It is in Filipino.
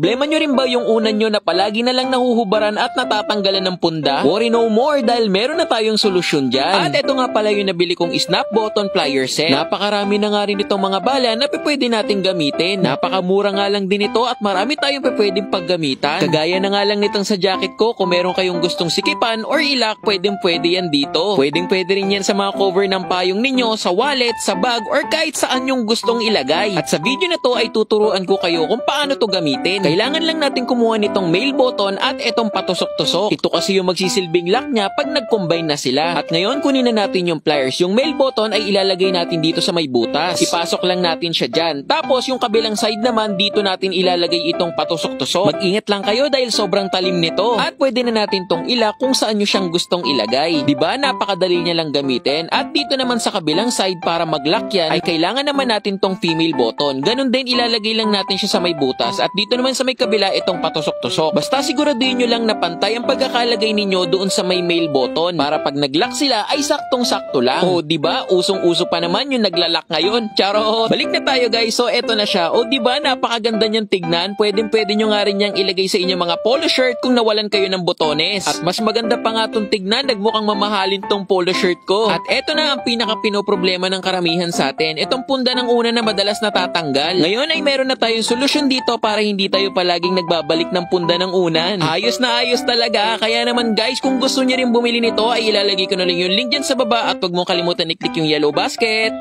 Problema nyo rin ba yung unan nyo na palagi na lang nahuhubaran at natatanggalan ng punda? Worry no more dahil meron na tayong solusyon dyan. At eto nga pala yung nabili kong snap button plier set. Napakarami na nga rin itong mga bala na pwede natin gamitin. Napakamura nga lang din ito at marami tayong pwedeng paggamitan. Kagaya na nga lang nitong sa jacket ko, kung meron kayong gustong sikipan or ilak, pwede yan dito. Pwede rin yan sa mga cover ng payong ninyo, sa wallet, sa bag, or kahit saan yung gustong ilagay. At sa video na to ay tuturuan ko kayo kung paano to gamitin. Kailangan lang natin kumuha nitong male button at etong patusok-tusok. Ito kasi yung magsisilbing lock niya pag nag-combine na sila. At ngayon kunin na natin yung pliers. Yung male button ay ilalagay natin dito sa may butas. Ipasok lang natin siya dyan. Tapos yung kabilang side naman dito natin ilalagay itong patusok-tusok. Mag-ingat lang kayo dahil sobrang talim nito. At pwede na natin tong ilak kung saan nyo siyang gustong ilagay. Diba? Napakadali niya lang gamitin. At dito naman sa kabilang side para mag-lock yan ay kailangan naman natin tong female button. Ganun din ilalagay lang natin siya sa may butas. At dito naman sa may kabila itong patusok-tusok. Basta siguraduhin nyo lang na pantay ang pagkakalagay ninyo doon sa may male button para pag nag-lock sila ay saktong-sakto lang. O diba? Usong-uso pa naman yung naglalak ngayon. Charot! Balik na tayo guys. So eto na siya. O diba? Napakaganda niyang tignan. Pwede nyo nga rin niyang ilagay sa inyong mga polo shirt kung nawalan kayo ng botones. At mas maganda pa nga tong tignan. Nagmukhang mamahalin tong polo shirt ko. At eto na ang pinaka-pinoproblema ng karamihan sa atin. Itong punda ng una na madalas natatanggal. Ngayon ay meron na tayong solusyon dito para hindi tayo palaging nagbabalik ng punda ng unan. Ayos na ayos talaga. Kaya naman guys, kung gusto niyo rin bumili nito ay ilalagay ko na lang yung link dyan sa baba at huwag mong kalimutan i-click yung yellow basket.